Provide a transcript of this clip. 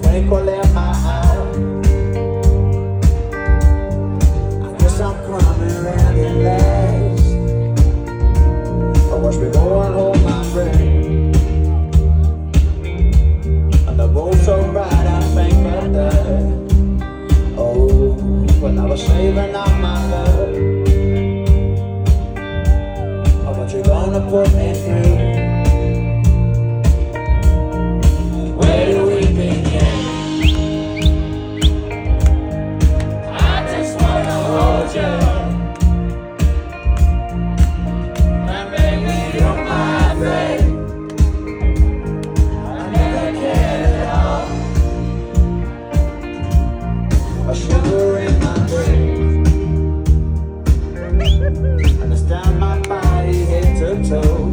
twinkle in my eye. I guess I'm coming around at last. I watch me go and hold my breath. And the road so bright I think of that. Oh, when I was saving up my love. What you gonna put me through? Where do we begin? I just wanna hold you. And baby, you're my babe. I never cared at all. A sugar in my brain. Understand my body head to toe.